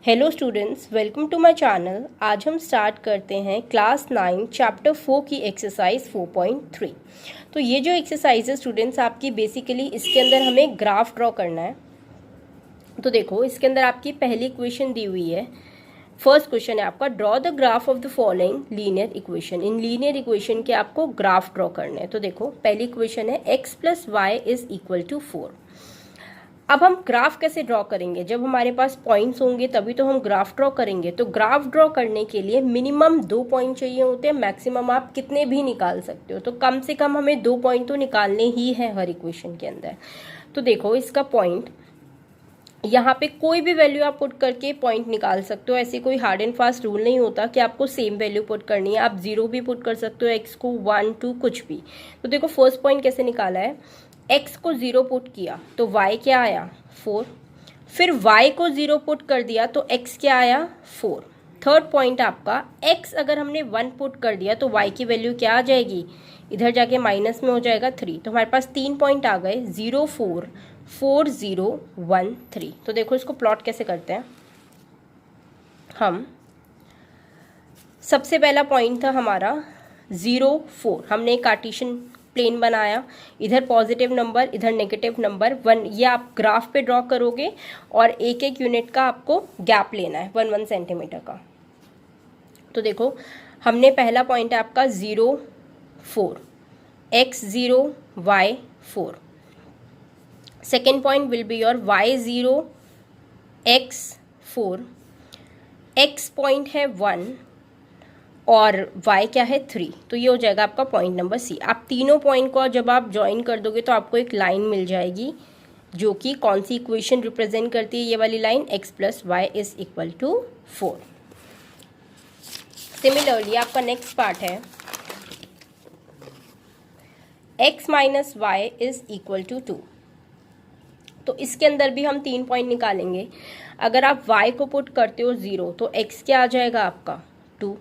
Hello students, welcome to my channel. आज हम start करते हैं क्लास 9 चैप्टर 4 की एक्सरसाइज 4.3। तो ये जो एक्सरसाइज है स्टूडेंट्स आपकी बेसिकली इसके अंदर हमें ग्राफ ड्रॉ करना है। तो देखो इसके अंदर आपकी पहली इक्वेशन दी हुई है। फर्स्ट क्वेश्चन है आपका, draw the graph of the following linear equation. In linear equation के आपको ग्राफ ड्रॉ करना है। तो देखो पहली इक्वेशन है x + y = 4। अब हम ग्राफ कैसे ड्रॉ करेंगे? जब हमारे पास पॉइंट्स होंगे तभी तो हम ग्राफ ड्रॉ करेंगे। तो ग्राफ ड्रॉ करने के लिए मिनिमम 2 पॉइंट चाहिए होते हैं, मैक्सिमम आप कितने भी निकाल सकते हो। तो कम से कम हमें 2 पॉइंट तो निकालने ही है हर इक्वेशन के अंदर। तो देखो इसका पॉइंट, यहाँ पे कोई भी वैल्यू आप पुट करके पॉइंट निकाल सकते हो। ऐसे कोई हार्ड एंड फास्ट रूल नहीं होता कि आपको सेम वैल्यू पुट करनी है। आप 0 भी पुट कर सकते हो, x को 1 2 कुछ भी। तो देखो फर्स्ट पॉइंट कैसे निकाला है, x को 0 पुट किया तो y क्या आया 4। फिर y को 0 पुट कर दिया तो x क्या आया 4। थर्ड पॉइंट आपका, x अगर हमने 1 पुट कर दिया तो y की वैल्यू क्या आ जाएगी, इधर जाके माइनस में हो जाएगा 3। तो हमारे पास 3 पॉइंट आ गए, 0 4 4 0 1 3। तो देखो इसको प्लॉट कैसे करते हैं हम। सबसे पहला पॉइंट था हमारा 0 4। हमने एक कार्टेशियन प्लेन बनाया, इधर पॉजिटिव नंबर इधर नेगेटिव नंबर 1। ये आप ग्राफ पे ड्रॉ करोगे और एक एक यूनिट का आपको गैप लेना है 1 सेंटीमीटर का। तो देखो हमने पहला पॉइंट है आपका 0 4, x 0 y 4। Second point will be your y 0 x 4, x point है 1 और y क्या है 3। तो ये हो जाएगा आपका पॉइंट नंबर सी। आप तीनों पॉइंट को जब आप ज्वाइन कर दोगे तो आपको एक लाइन मिल जाएगी जो कि कौन सी इक्वेशन रिप्रेजेंट करती है, ये वाली लाइन, x + y = 4। सिमिलरली आपका नेक्स्ट पार्ट है x - y = 2। तो इसके अंदर भी हम 3 पॉइंट निकालेंगे। अगर आप y को पुट करते हो 0 तो x क्या आ जाएगा आपका 2।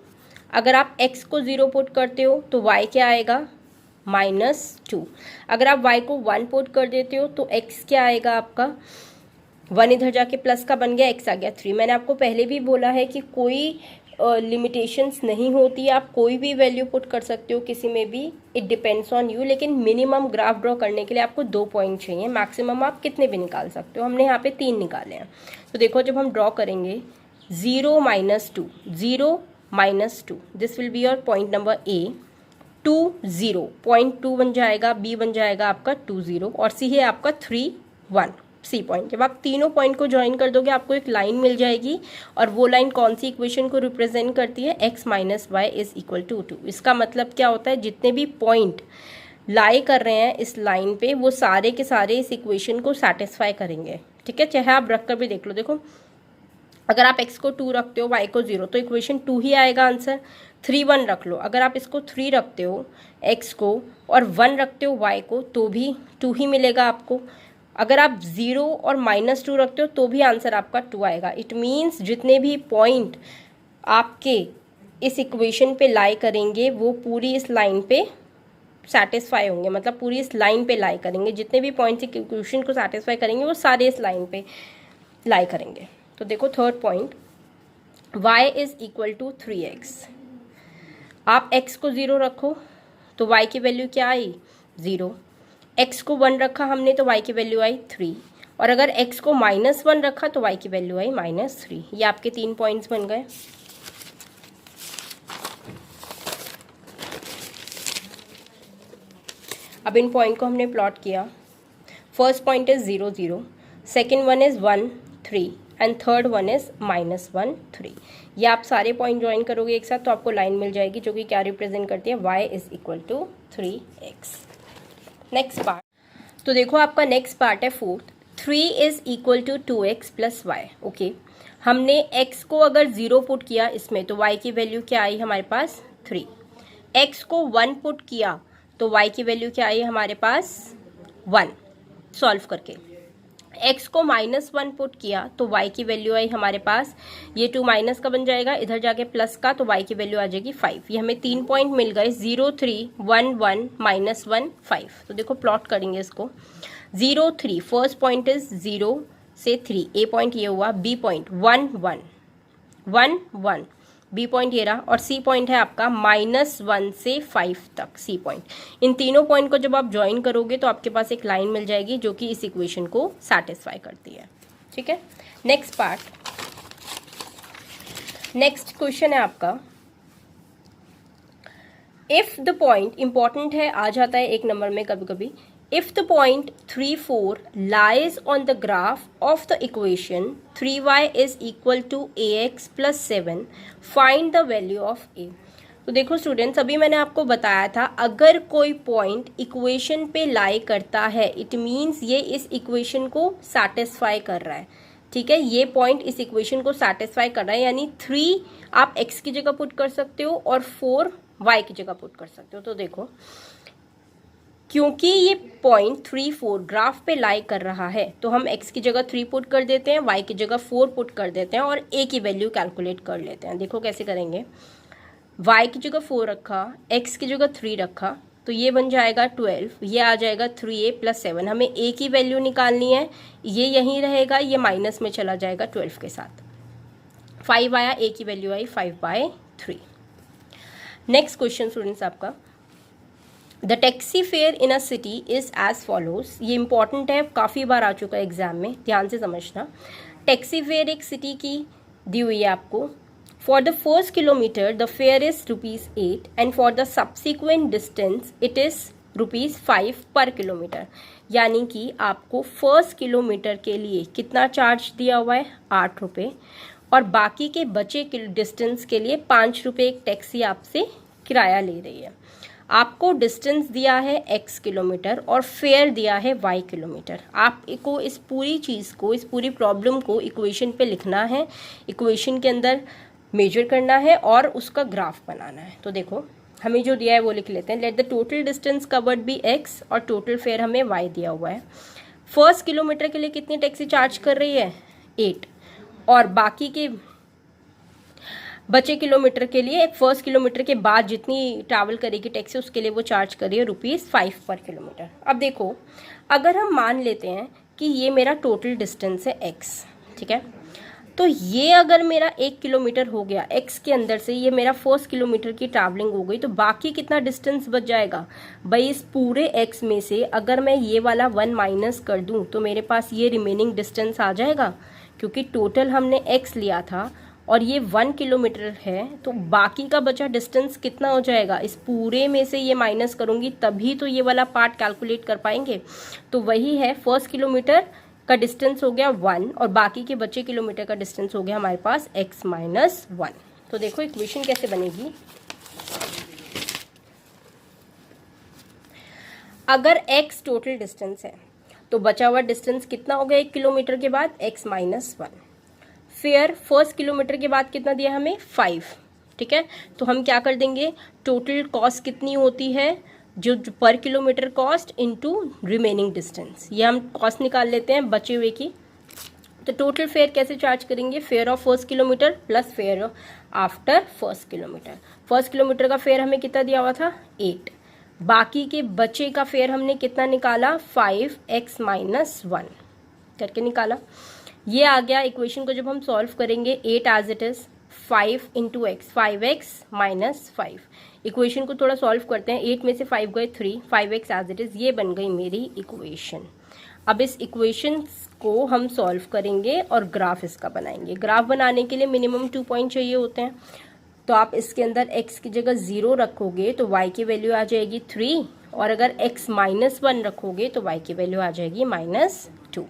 अगर आप x को 0 पुट करते हो तो y क्या आएगा -2। अगर आप y को 1 पुट कर देते हो तो x क्या आएगा आपका 1, इधर जाके प्लस का बन गया, x आ गया 3। मैंने आपको पहले भी बोला है कि कोई लिमिटेशंस नहीं होती, आप कोई भी वैल्यू पुट कर सकते हो किसी में भी, इट डिपेंड्स ऑन यू। लेकिन मिनिमम ग्राफ ड्रॉ करने के लिए आपको 2 पॉइंट चाहिए, मैक्सिमम आप कितने भी निकाल सकते हो। हमने यहाँ पे 3 निकाले हैं। तो देखो जब हम ड्रॉ करेंगे 0 - 2, 0 - 2, this will be your point number A। 2 0, point 2 बन जाएगा, B बन जाएगा आपका 2 0 और C है आपका 3 1, सी पॉइंट। जब आप तीनों पॉइंट को ज्वाइन कर दोगे आपको एक लाइन मिल जाएगी और वो लाइन कौन सी इक्वेशन को रिप्रेजेंट करती है, x - y = 2। इसका मतलब क्या होता है, जितने भी पॉइंट लाई कर रहे हैं इस लाइन पे वो सारे के सारे इस इक्वेशन को सेटिस्फाई करेंगे। ठीक है, चाहे आप रख कर भी देख लो। देखो अगर आप x को 2 रखते हो, y को 0, तो इक्वेशन 2 ही आएगा आंसर। 3 1 रख लो, अगर आप इसको 3 रखते हो x को और 1 रखते हो y को तो भी 2 ही मिलेगा आपको। अगर आप 0 और -2 रखते हो तो भी आंसर आपका 2 आएगा। इट मीन्स जितने भी पॉइंट आपके इस इक्वेशन पे लाई करेंगे वो पूरी इस लाइन पे सेटिस्फाई होंगे, मतलब पूरी इस लाइन पे लाई करेंगे। जितने भी पॉइंट्स इक्वेशन को सेटिस्फाई करेंगे वो सारे इस लाइन पे लाई करेंगे। तो देखो थर्ड पॉइंट, y = 3x। आप x को 0 रखो तो y की वैल्यू क्या आई 0। x को 1 रखा हमने तो y की वैल्यू आई 3। और अगर x को -1 रखा तो y की वैल्यू आई -3। ये आपके 3 पॉइंट्स बन गए। अब इन पॉइंट को हमने प्लॉट किया। First point is 0 0, second one is 1 3 and third one is -1 3। ये आप सारे पॉइंट ज्वाइन करोगे एक साथ तो आपको लाइन मिल जाएगी जो कि क्या रिप्रेजेंट करती है, y = 3x। नेक्स्ट पार्ट, तो देखो आपका नेक्स्ट पार्ट है फोर्थ, 3 = 2x + y। ओके, हमने x को अगर 0 पुट किया इसमें तो y की वैल्यू क्या आई हमारे पास 3। x को 1 पुट किया तो y की वैल्यू क्या आई हमारे पास 1। सॉल्व करके x को -1 पुट किया तो y की वैल्यू आई हमारे पास, ये 2 माइनस का बन जाएगा, इधर जाके प्लस का तो y की वैल्यू आ जाएगी 5। ये हमें 3 पॉइंट मिल गए, 0 3 1 1 -1 5। तो देखो प्लॉट करेंगे इसको। 0 3, फर्स्ट पॉइंट इज 0, से 3, ए पॉइंट ये हुआ, बी पॉइंट 1 1 1 1, बी पॉइंट ये रहा, और सी पॉइंट है आपका -1 से 5 तक सी पॉइंट। इन तीनों पॉइंट को जब आप ज्वाइन करोगे तो आपके पास एक लाइन मिल जाएगी जो कि इस इक्वेशन को सेटिस्फाई करती है। ठीक है, नेक्स्ट पार्ट, नेक्स्ट क्वेश्चन है आपका, इफ द पॉइंट, इंपॉर्टेंट है, आ जाता है एक नंबर में कभी कभी, if the point 3 4 lies on the graph of the equation 3y is equal to ax plus 7, find the value of a। तो देखो स्टूडेंट्स, अभी मैंने आपको बताया था अगर कोई पॉइंट इक्वेशन पे लाई करता है इट मीन्स ये इस इक्वेशन को सेटिस्फाई कर रहा है। ठीक है, ये पॉइंट इस इक्वेशन को सेटिस्फाई कर रहा है, यानी 3 आप x की जगह पुट कर सकते हो और 4 y की जगह पुट कर सकते हो। तो देखो, क्योंकि ये पॉइंट 3 4 ग्राफ पे लाई कर रहा है तो हम x की जगह 3 पुट कर देते हैं, y की जगह 4 पुट कर देते हैं और a की वैल्यू कैलकुलेट कर लेते हैं। देखो कैसे करेंगे, y की जगह 4 रखा, x की जगह 3 रखा, तो ये बन जाएगा 12, ये आ जाएगा 3a + 7। हमें a की वैल्यू निकालनी है, ये यहीं रहेगा, ये माइनस में चला जाएगा 12 के साथ। 5 आया, a की वैल्यू आई 5/3। नेक्स्ट क्वेश्चन स्टूडेंट्स आपका, the taxi fare in a city is as follows. ये इंपॉर्टेंट है, काफ़ी बार आ चुका है एग्जाम में, ध्यान से समझना। टैक्सी फेयर एक सिटी की दी हुई है आपको। For the first kilometre the fair is ₹8 and for the subsequent distance it is ₹5 पर किलोमीटर। यानी कि आपको फर्स्ट किलोमीटर के लिए कितना चार्ज दिया हुआ है, ₹8, और बाकी के बचे डिस्टेंस के लिए ₹5 एक टैक्सी आपसे किराया ले रही है। आपको डिस्टेंस दिया है x किलोमीटर और फेयर दिया है y किलोमीटर। आपको इस पूरी चीज़ को, इस पूरी प्रॉब्लम को इक्वेशन पे लिखना है, इक्वेशन के अंदर मेजर करना है और उसका ग्राफ बनाना है। तो देखो, हमें जो दिया है वो लिख लेते हैं। Let the total distance covered be x और टोटल फेयर हमें y दिया हुआ है। फर्स्ट किलोमीटर के लिए कितनी टैक्सी चार्ज कर रही है, 8, और बाकी के बचे किलोमीटर के लिए, फर्स्ट किलोमीटर के बाद जितनी ट्रैवल करेगी टैक्सी उसके लिए वो चार्ज कर रही है ₹5 पर किलोमीटर। अब देखो, अगर हम मान लेते हैं कि ये मेरा टोटल डिस्टेंस है x, ठीक है, तो ये अगर मेरा 1 किलोमीटर हो गया x के अंदर से, ये मेरा फर्स्ट किलोमीटर की ट्रैवलिंग हो गई, तो बाकी कितना डिस्टेंस बच जाएगा भाई। इस पूरे x में से अगर मैं ये वाला 1 माइनस कर दूं तो मेरे पास ये रिमेनिंग डिस्टेंस आ जाएगा, क्योंकि टोटल हमने x लिया था और ये 1 किलोमीटर है, तो बाकी का बचा डिस्टेंस कितना हो जाएगा। इस पूरे में से ये माइनस करूंगी तभी तो ये वाला पार्ट कैलकुलेट कर पाएंगे। तो वही है, फर्स्ट किलोमीटर का डिस्टेंस हो गया 1 और बाकी के बचे किलोमीटर का डिस्टेंस हो गया हमारे पास x - 1। तो देखो इक्वेशन कैसे बनेगी। अगर x टोटल डिस्टेंस है तो बचा हुआ डिस्टेंस कितना हो गया 1 किलोमीटर के बाद, x - 1। फेयर फर्स्ट किलोमीटर के बाद कितना दिया हमें, 5, ठीक है। तो हम क्या कर देंगे, टोटल कॉस्ट कितनी होती है, जो पर kilometre cost into remaining distance, ये हम कॉस्ट निकाल लेते हैं बचे हुए की। तो टोटल फेयर कैसे चार्ज करेंगे, fair of first kilometre plus fair after first kilometre. First kilometre का फेयर हमें कितना दिया हुआ था, 8, बाकी के बचे का फेयर हमने कितना निकाला, 5x - 1 करके निकाला। ये आ गया। इक्वेशन को जब हम सॉल्व करेंगे, 8 as it is, 5 × x, 5x - 5। Equation को थोड़ा सॉल्व करते हैं, 8 में से 5 गए 3, 5x एज इट इज, ये बन गई मेरी इक्वेशन। अब इस इक्वेशन को हम सॉल्व करेंगे और ग्राफ इसका बनाएंगे। ग्राफ बनाने के लिए मिनिमम 2 पॉइंट चाहिए होते हैं, तो आप इसके अंदर x की जगह 0 रखोगे तो y की वैल्यू आ जाएगी 3, और अगर x - 1 रखोगे तो y की वैल्यू आ जाएगी -2।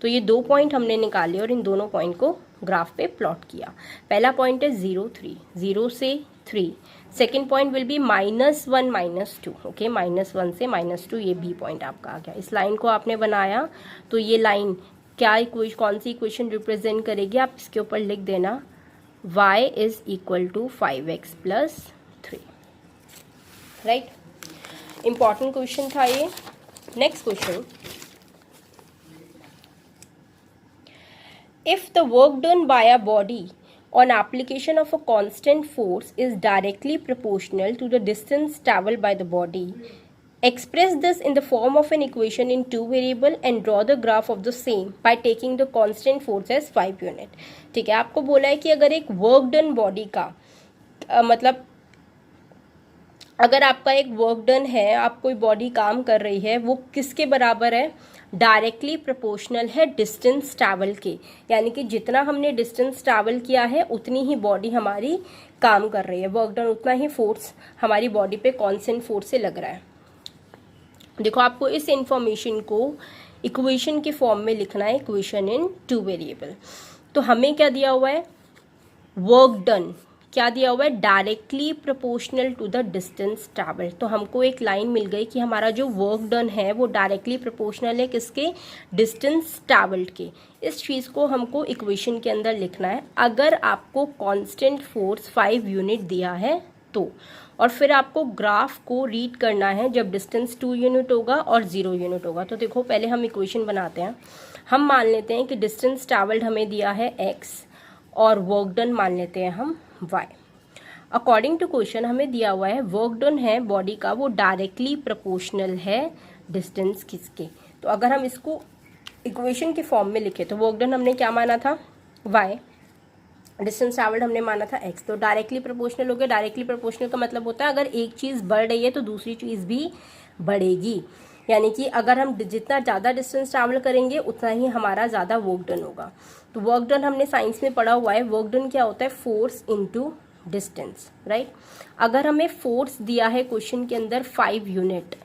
तो ये 2 पॉइंट हमने निकाले और इन दोनों पॉइंट को ग्राफ पे प्लॉट किया। पहला पॉइंट है 0 3, 0 से 3। Second point will be -1 - 2, okay, -1 से -2, ये बी पॉइंट आपका आ गया। इस लाइन को आपने बनाया तो ये लाइन क्या कौन सी इक्वेशन रिप्रेजेंट करेगी, आप इसके ऊपर लिख देना, y = 5x + 3, right. Important question था ये। Next question, if the work done by a body on application of a constant force is directly proportional to the distance traveled by the body, Express this in the form of an equation in two variable and draw the graph of the same by taking the constant force as 5 unit. ठीक है, आपको बोला है कि अगर एक work done body का मतलब अगर आपका एक वर्क डन है, आप कोई बॉडी काम कर रही है, वो किसके बराबर है, डायरेक्टली प्रोपोर्शनल है डिस्टेंस ट्रैवल के, यानी कि जितना हमने डिस्टेंस ट्रैवल किया है उतनी ही बॉडी हमारी काम कर रही है, वर्क डन उतना ही फोर्स हमारी बॉडी पे कांस्टेंट फोर्स से लग रहा है। देखो, आपको इस इंफॉर्मेशन को इक्वेशन के फॉर्म में लिखना है, इक्वेशन इन टू वेरिएबल। तो हमें क्या दिया हुआ है, वर्क डन क्या दिया हुआ है, directly proportional to the distance travel. तो हमको एक लाइन मिल गई कि हमारा जो वर्क डन है वो डायरेक्टली प्रोपोर्शनल है किसके, डिस्टेंस ट्रैवल्ड के। इस चीज़ को हमको इक्वेशन के अंदर लिखना है। अगर आपको कांस्टेंट फोर्स 5 यूनिट दिया है तो, और फिर आपको ग्राफ को रीड करना है जब डिस्टेंस 2 यूनिट होगा और 0 यूनिट होगा। तो देखो, पहले हम इक्वेशन बनाते हैं। हम मान लेते हैं कि डिस्टेंस ट्रैवल्ड हमें दिया है x और वर्क डन मान लेते हैं हम y। अकॉर्डिंग टू क्वेश्चन हमें दिया हुआ है वर्क डन है बॉडी का, वो डायरेक्टली प्रोपोर्शनल है डिस्टेंस किसके। तो अगर हम इसको इक्वेशन के फॉर्म में लिखे तो वर्क डन हमने क्या माना था, y, डिस्टेंस ट्रैवल्ड हमने माना था x। तो डायरेक्टली प्रोपोर्शनल हो गया। डायरेक्टली प्रोपोर्शनल का मतलब होता है अगर एक चीज़ बढ़ रही है तो दूसरी चीज़ भी बढ़ेगी, यानी कि अगर हम जितना ज़्यादा डिस्टेंस ट्रैवल करेंगे उतना ही हमारा ज़्यादा वर्क डन होगा। तो वर्क डन हमने साइंस में पढ़ा हुआ है, वर्क डन क्या होता है, फोर्स इनटू डिस्टेंस, राइट। अगर हमें फोर्स दिया है क्वेश्चन के अंदर 5 यूनिट,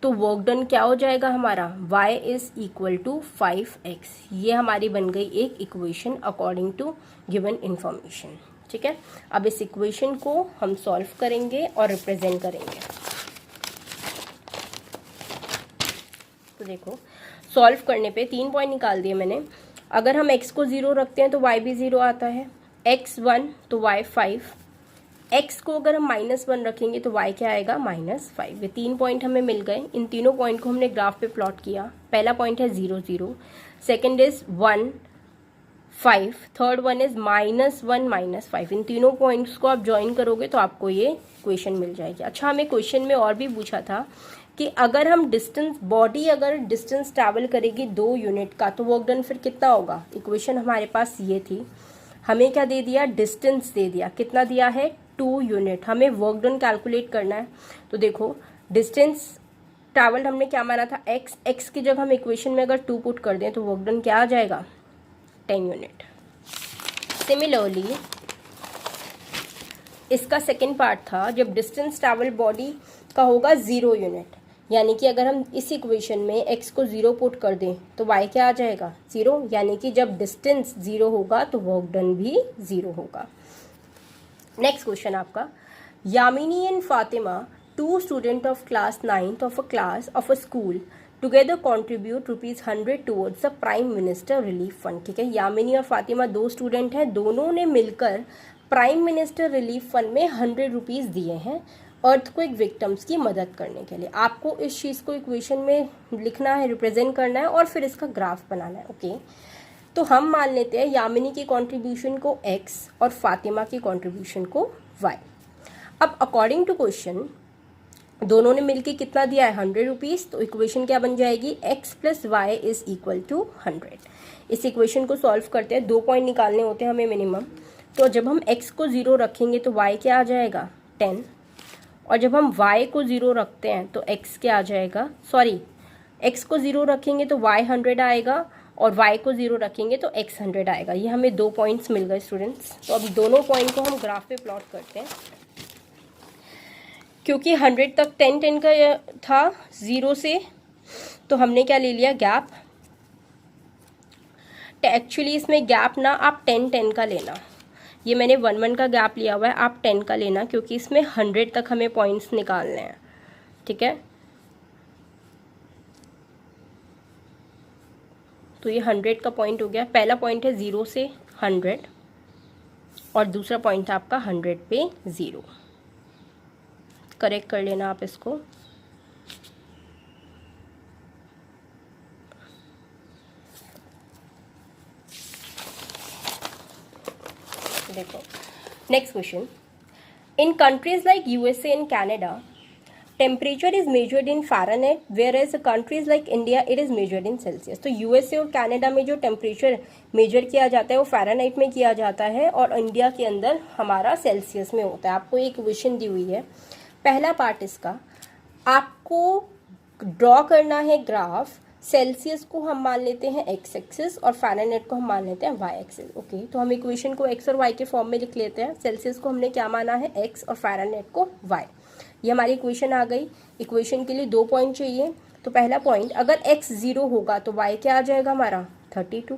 तो वर्क डन क्या हो जाएगा हमारा, y is equal to 5x। ये हमारी बन गई एक equation according to given information. ठीक है, अब इस इक्वेशन को हम सॉल्व करेंगे और रिप्रेजेंट करेंगे। तो देखो, सॉल्व करने पे 3 पॉइंट निकाल दिए मैंने। अगर हम x को 0 रखते हैं तो y भी 0 आता है, x 1 तो y 5, x को अगर हम -1 रखेंगे तो y क्या आएगा, -5। ये 3 पॉइंट हमें मिल गए। इन तीनों पॉइंट को हमने ग्राफ पे प्लॉट किया। पहला पॉइंट है 0 0, second is 1 5, third one is -1 -5। इन तीनों पॉइंट्स को आप ज्वाइन करोगे तो आपको ये क्वेश्चन मिल जाएगी। अच्छा, हमें क्वेश्चन में और भी पूछा था कि अगर हम डिस्टेंस, बॉडी अगर डिस्टेंस ट्रैवल करेगी 2 यूनिट का तो वर्क डन फिर कितना होगा। इक्वेशन हमारे पास ये थी, हमें क्या दे दिया, डिस्टेंस दे दिया। कितना दिया है, 2 यूनिट। हमें वर्क डन कैलकुलेट करना है। तो देखो, डिस्टेंस ट्रैवल्ड हमने क्या माना था, x की जगह हम इक्वेशन में अगर 2 पुट कर दें तो वर्क डन क्या आ जाएगा, 10 यूनिट। सिमिलरली इसका सेकेंड पार्ट था जब डिस्टेंस ट्रैवल बॉडी का होगा 0 यूनिट, यानी कि अगर हम इस इक्वेशन में x को 0 पुट कर दें तो y क्या आ जाएगा, 0। यानी कि जब डिस्टेंस 0 होगा तो वर्क डन भी 0 होगा। नेक्स्ट क्वेश्चन आपका, Yamini and Fatima, 2 student of class 9th of a class of a school, together contribute ₹100 towards the prime minister relief fund. ठीक है, यामिनी और फातिमा 2 स्टूडेंट हैं, दोनों ने मिलकर प्राइम मिनिस्टर रिलीफ फंड में ₹100 दिए हैं अर्थक्वेक विक्टिम्स की मदद करने के लिए। आपको इस चीज़ को इक्वेशन में लिखना है, रिप्रेजेंट करना है और फिर इसका ग्राफ बनाना है। ओके, तो हम मान लेते हैं यामिनी की कंट्रीब्यूशन को x और फातिमा की कंट्रीब्यूशन को y। अब अकॉर्डिंग टू क्वेश्चन दोनों ने मिलके कितना दिया है, ₹100। तो इक्वेशन क्या बन जाएगी, x + y is equal to 100। इस इक्वेशन को सॉल्व करते हैं, 2 पॉइंट निकालने होते हैं हमें मिनिमम। तो जब हम x को 0 रखेंगे तो y क्या आ जाएगा, 10। और जब हम y को 0 रखते हैं तो x क्या आ जाएगा, सॉरी, x को 0 रखेंगे तो y 100 आएगा और y को 0 रखेंगे तो x 100 आएगा। ये हमें 2 पॉइंट्स मिल गए स्टूडेंट्स। तो अब दोनों पॉइंट को हम ग्राफ पे प्लॉट करते हैं। क्योंकि 100 तक 10 का था 0 से, तो हमने क्या ले लिया, गैप। एक्चुअली इसमें गैप ना आप 10 का लेना, ये मैंने 1 का गैप लिया हुआ है, आप 10 का लेना क्योंकि इसमें 100 तक हमें पॉइंट्स निकालने हैं। ठीक है, तो ये 100 का पॉइंट हो गया। पहला पॉइंट है 0 से 100 और दूसरा पॉइंट था आपका 100 पे 0। करेक्ट कर लेना आप इसको। देखो next question, in countries like USA and Canada temperature is measured in Fahrenheit where as countries like India it is measured in Celsius. तो यूएसए और कनाडा में जो टेम्परेचर मेजर किया जाता है वो फ़ारेनहाइट में किया जाता है और इंडिया के अंदर हमारा सेल्सियस में होता है। आपको एक इक्वेशन दी हुई है, पहला पार्ट इसका आपको ड्रॉ करना है ग्राफ। सेल्सियस को हम मान लेते हैं एक्स एक्सिस और फ़ारेनहाइट को हम मान लेते हैं वाई एक्सिस। ओके, तो हम इक्वेशन को एक्स और वाई के फॉर्म में लिख लेते हैं। सेल्सियस को हमने क्या माना है, एक्स, और फ़ारेनहाइट को वाई। ये हमारी इक्वेशन आ गई। इक्वेशन के लिए 2 पॉइंट चाहिए। तो पहला पॉइंट, अगर x 0 होगा तो y क्या आ जाएगा हमारा 32।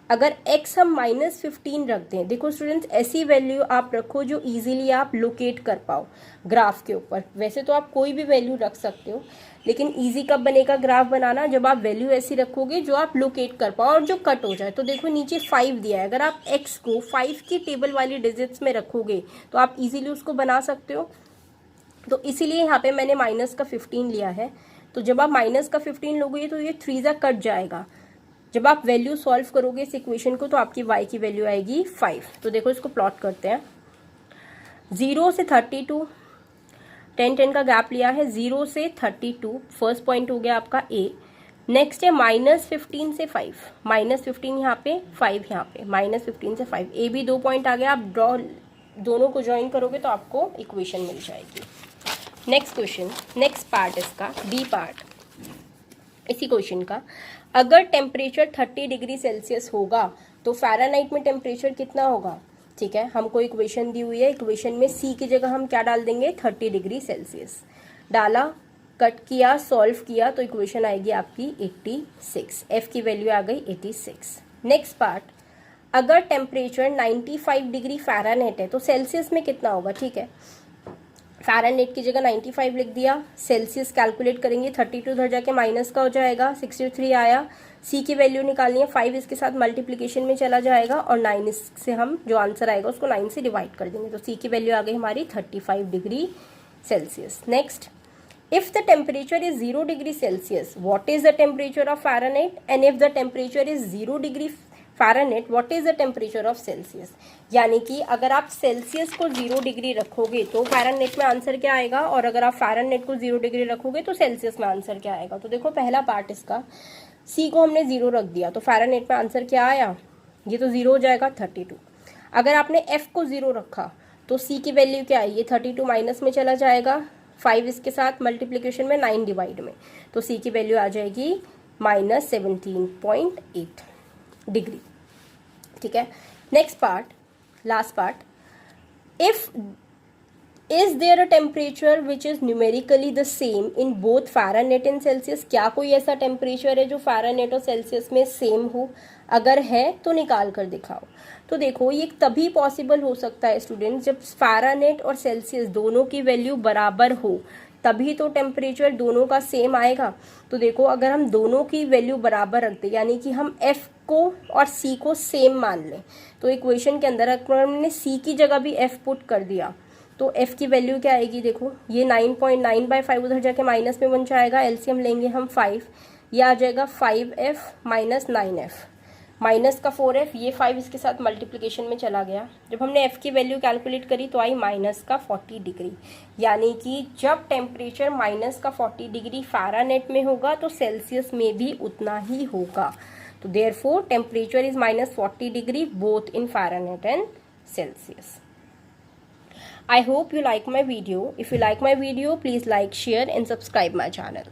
अगर x हम -15 रख दें, देखो स्टूडेंट्स ऐसी वैल्यू आप रखो जो इजीली आप लोकेट कर पाओ ग्राफ के ऊपर। वैसे तो आप कोई भी वैल्यू रख सकते हो, लेकिन इजी कब बनेगा ग्राफ बनाना, जब आप वैल्यू ऐसी रखोगे जो आप लोकेट कर पाओ और जो कट हो जाए। तो देखो नीचे 5 दिया है, अगर आप x को 5 की टेबल वाली डिजिट्स में रखोगे तो आप इजीली उसको बना सकते हो। तो इसीलिए यहाँ पे मैंने माइनस का 15 लिया है। तो जब आप माइनस का 15 लोगे तो ये 3 जा कट जाएगा। जब आप वैल्यू सॉल्व करोगे इस इक्वेशन को तो आपकी y की वैल्यू आएगी 5। तो देखो इसको प्लॉट करते हैं। 0 से 32, 10 का गैप लिया है। 0 से 32 फर्स्ट पॉइंट हो गया आपका A। नेक्स्ट है -15 से 5, -15 यहाँ पे, 5 यहाँ पे, -15 से 5, A भी 2 पॉइंट आ गया। आप ड्रॉ दोनों को ज्वाइन करोगे तो आपको इक्वेशन मिल जाएगी। नेक्स्ट क्वेश्चन, नेक्स्ट पार्ट इसका बी पार्ट इसी क्वेश्चन का, अगर टेम्परेचर 30 डिग्री सेल्सियस होगा तो फ़ारेनहाइट में टेम्परेचर कितना होगा। ठीक है, हमको इक्वेशन दी हुई है। इक्वेशन में सी की जगह हम क्या डाल देंगे, 30 डिग्री सेल्सियस डाला, कट किया, सॉल्व किया तो इक्वेशन आएगी आपकी 86। एफ की वैल्यू आ गई 86। नेक्स्ट पार्ट, अगर टेम्परेचर 95 डिग्री फ़ारेनहाइट है तो सेल्सियस में कितना होगा। ठीक है, फ़ारेनहाइट की जगह 95 लिख दिया, सेल्सियस कैलकुलेट करेंगे, 32 उधर जाके माइनस का हो जाएगा, 63 आया। सी की वैल्यू निकालनी है, 5 इसके साथ मल्टीप्लिकेशन में चला जाएगा और 9 इससे हम जो आंसर आएगा उसको 9 से डिवाइड कर देंगे। तो सी की वैल्यू आ गई हमारी 35 degree Celsius. Next, if the temperature is 0 degree Celsius, what is the temperature of Fahrenheit? And if the temperature is 0 degree Fahrenheit, what is the temperature of Celsius? यानी कि अगर आप सेल्सियस को 0 डिग्री रखोगे तो Fahrenheit में answer क्या आएगा, और अगर आप फ़ारेनहाइट को 0 डिग्री रखोगे तो सेल्सियस में आंसर क्या आएगा। तो देखो पहला पार्ट इसका, सी को हमने 0 रख दिया तो फ़ारेनहाइट में आंसर क्या आया, ये तो 0 हो जाएगा 32। अगर आपने एफ को 0 रखा तो सी की वैल्यू क्या है, ये 32 माइनस में चला जाएगा, 5 इसके साथ मल्टीप्लिकेशन में, 9 डिवाइड में, तो सी की वैल्यू आ जाएगी -17.8 डिग्री। ठीक है, next part, last part, if is there a temperature which is numerically the same in both Fahrenheit and Celsius. क्या कोई ऐसा टेम्परेचर है जो फ़ारेनहाइट और सेल्सियस में सेम हो, अगर है तो निकाल कर दिखाओ। तो देखो ये तभी पॉसिबल हो सकता है स्टूडेंट्स जब फ़ारेनहाइट और सेल्सियस दोनों की वैल्यू बराबर हो, तभी तो टेम्परेचर दोनों का सेम आएगा। तो देखो अगर हम दोनों की वैल्यू बराबर रखते, यानी कि हम एफ को और सी को सेम मान लें, तो इक्वेशन के अंदर अगर हमने सी की जगह भी एफ पुट कर दिया तो एफ की वैल्यू क्या आएगी, देखो ये 9.9/5 उधर जाके माइनस में बन जाएगा, एलसीएम लेंगे हम 5, ये आ जाएगा 5f माइनस 9f, माइनस का 4f, ये 5 इसके साथ मल्टीप्लिकेशन में चला गया। जब हमने f की वैल्यू कैलकुलेट करी तो आई माइनस का 40 डिग्री, यानी कि जब टेम्परेचर माइनस का 40 डिग्री फ़ारेनहाइट में होगा तो सेल्सियस में भी उतना ही होगा। तो therefore temperature is -40 degree both in Fahrenheit and Celsius. I hope you like my video. If you like my video, please like, share and subscribe my channel.